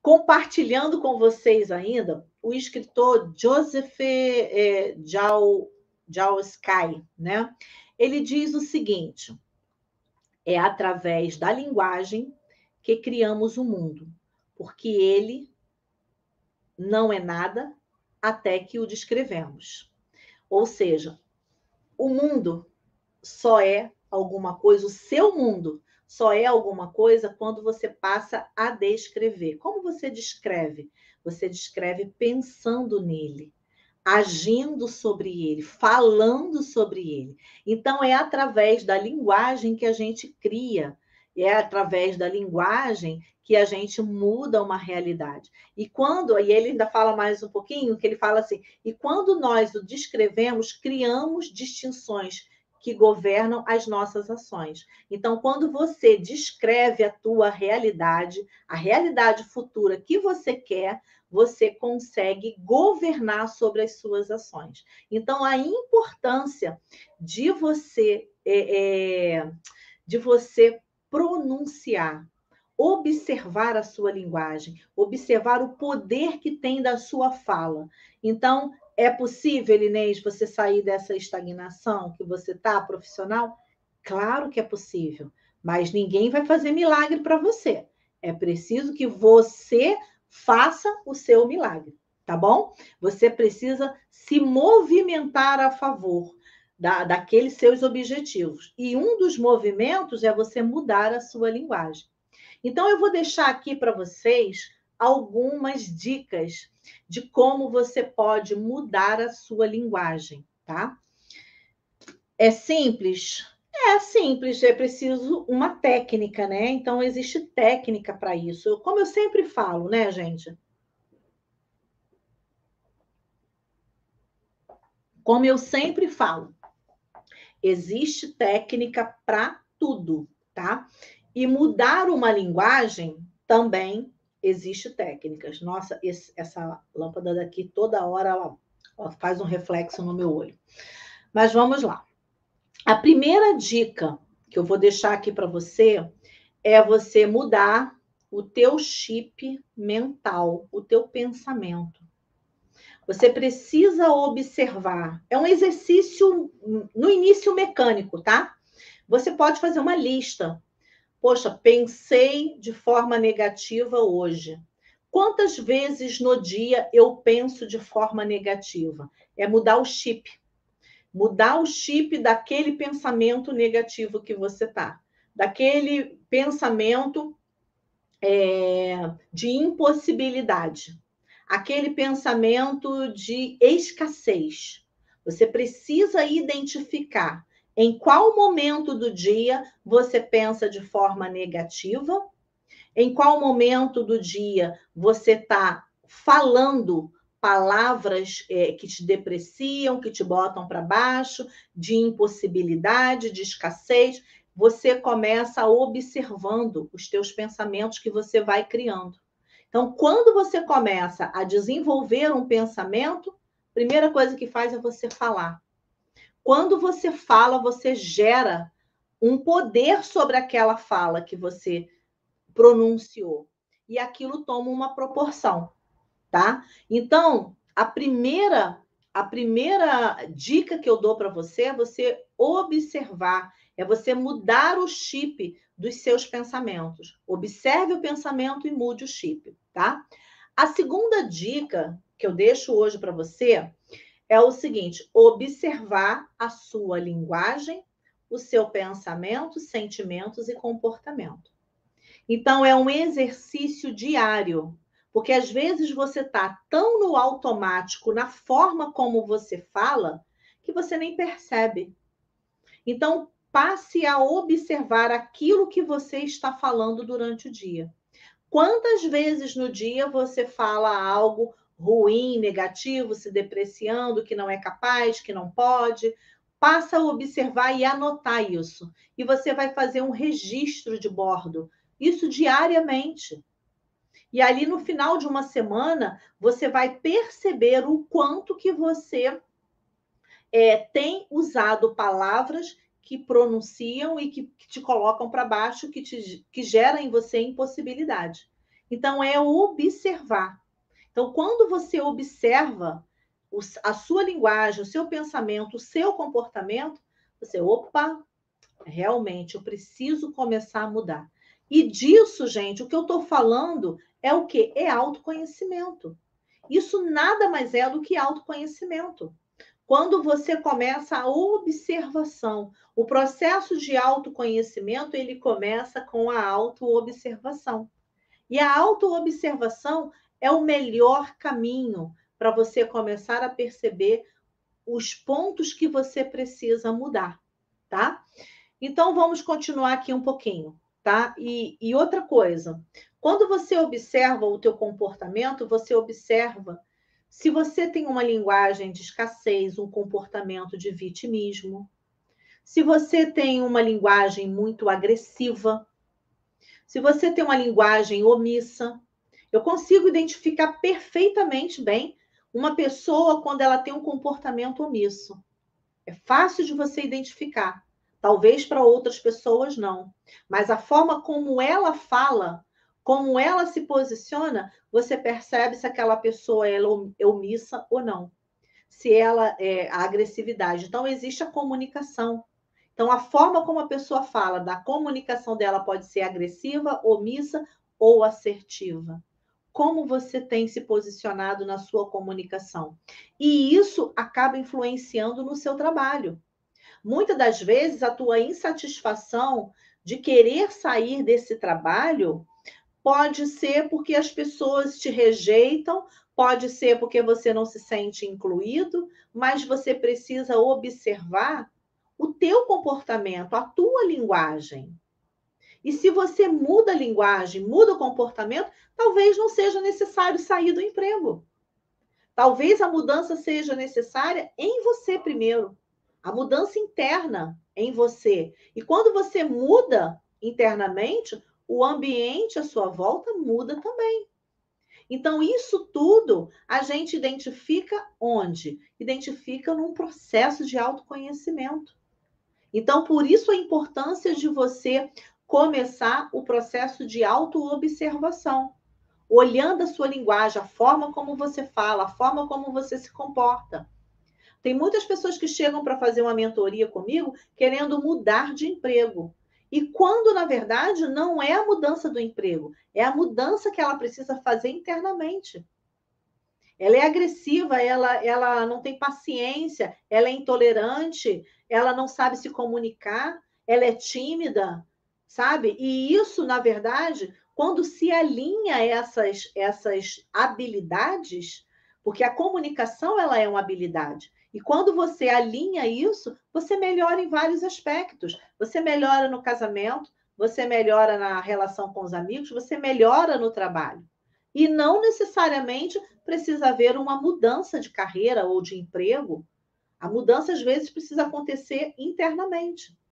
compartilhando com vocês ainda o escritor Joseph Jalsky, né? Ele diz o seguinte: é através da linguagem que criamos o mundo, porque ele não é nada até que o descrevemos. Ou seja, o mundo só é alguma coisa, o seu mundo só é alguma coisa quando você passa a descrever. Como você descreve? Você descreve pensando nele, agindo sobre ele, falando sobre ele. Então, é através da linguagem que a gente cria, é através da linguagem que a gente muda uma realidade. E ele ainda fala mais um pouquinho, que ele fala assim, e quando nós o descrevemos, criamos distinções que governam as nossas ações. Então, quando você descreve a tua realidade, a realidade futura que você quer, você consegue governar sobre as suas ações. Então, a importância de você pronunciar, observar a sua linguagem, observar o poder que tem da sua fala. Então, é possível, Inês, você sair dessa estagnação que você está, profissional? Claro que é possível, mas ninguém vai fazer milagre para você. É preciso que você faça o seu milagre, tá bom? Você precisa se movimentar a favor daqueles seus objetivos. E um dos movimentos é você mudar a sua linguagem. Então, eu vou deixar aqui para vocês algumas dicas de como você pode mudar a sua linguagem, tá? É simples? É simples, é preciso uma técnica, né? Então, existe técnica para isso. Como eu sempre falo, né, gente? Como eu sempre falo, existe técnica para tudo, tá? E mudar uma linguagem também existe técnicas. Nossa, essa lâmpada daqui toda hora ela faz um reflexo no meu olho. Mas vamos lá. A primeira dica que eu vou deixar aqui para você é você mudar o teu chip mental, o teu pensamento. Você precisa observar. É um exercício, no início, mecânico, tá? Você pode fazer uma lista. Poxa, pensei de forma negativa hoje. Quantas vezes no dia eu penso de forma negativa? É mudar o chip. Mudar o chip daquele pensamento negativo que você tá. Daquele pensamento de impossibilidade. Aquele pensamento de escassez. Você precisa identificar em qual momento do dia você pensa de forma negativa, em qual momento do dia você está falando palavras que te depreciam, que te botam para baixo, de impossibilidade, de escassez. Você começa observando os teus pensamentos que você vai criando. Então, quando você começa a desenvolver um pensamento, a primeira coisa que faz é você falar. Quando você fala, você gera um poder sobre aquela fala que você pronunciou. E aquilo toma uma proporção, tá? Então, a primeira dica que eu dou para você é você observar, é você mudar o chip dos seus pensamentos. Observe o pensamento e mude o chip, tá? A segunda dica que eu deixo hoje para você é o seguinte: observar a sua linguagem, o seu pensamento, sentimentos e comportamento. Então, é um exercício diário, porque às vezes você está tão no automático, na forma como você fala, que você nem percebe. Então, passe a observar aquilo que você está falando durante o dia. Quantas vezes no dia você fala algo ruim, negativo, se depreciando, que não é capaz, que não pode? Passa a observar e anotar isso. E você vai fazer um registro de bordo. Isso diariamente. E ali no final de uma semana, você vai perceber o quanto que você tem usado palavras que pronunciam e que te colocam para baixo, que gera em você impossibilidade. Então, é observar. Então, quando você observa a sua linguagem, o seu pensamento, o seu comportamento, você, opa, realmente, eu preciso começar a mudar. E disso, gente, o que eu estou falando é o quê? É autoconhecimento. Isso nada mais é do que autoconhecimento. Quando você começa a observação, o processo de autoconhecimento, ele começa com a autoobservação. E a autoobservação é o melhor caminho para você começar a perceber os pontos que você precisa mudar, tá? Então, vamos continuar aqui um pouquinho, tá? E outra coisa, quando você observa o teu comportamento, você observa se você tem uma linguagem de escassez, um comportamento de vitimismo, se você tem uma linguagem muito agressiva, se você tem uma linguagem omissa. Eu consigo identificar perfeitamente bem uma pessoa quando ela tem um comportamento omisso. É fácil de você identificar. Talvez para outras pessoas não. Mas a forma como ela fala, como ela se posiciona, você percebe se aquela pessoa é omissa ou não. Se ela é a agressividade. Então, existe a comunicação. Então, a forma como a pessoa fala, da comunicação dela pode ser agressiva, omissa ou assertiva. Como você tem se posicionado na sua comunicação? E isso acaba influenciando no seu trabalho. Muitas das vezes, a tua insatisfação de querer sair desse trabalho pode ser porque as pessoas te rejeitam, pode ser porque você não se sente incluído, mas você precisa observar o teu comportamento, a tua linguagem. E se você muda a linguagem, muda o comportamento, talvez não seja necessário sair do emprego. Talvez a mudança seja necessária em você primeiro. A mudança interna em você. E quando você muda internamente, o ambiente à sua volta muda também. Então, isso tudo a gente identifica onde? Identifica num processo de autoconhecimento. Então, por isso a importância de você começar o processo de autoobservação, olhando a sua linguagem, a forma como você fala, a forma como você se comporta. Tem muitas pessoas que chegam para fazer uma mentoria comigo querendo mudar de emprego. E quando, na verdade, não é a mudança do emprego, é a mudança que ela precisa fazer internamente. Ela é agressiva, ela não tem paciência, ela é intolerante, ela não sabe se comunicar, ela é tímida, sabe? E isso, na verdade, quando se alinha essas habilidades, porque a comunicação ela é uma habilidade. E quando você alinha isso, você melhora em vários aspectos. Você melhora no casamento, você melhora na relação com os amigos, você melhora no trabalho. E não necessariamente precisa haver uma mudança de carreira ou de emprego. A mudança, às vezes, precisa acontecer internamente.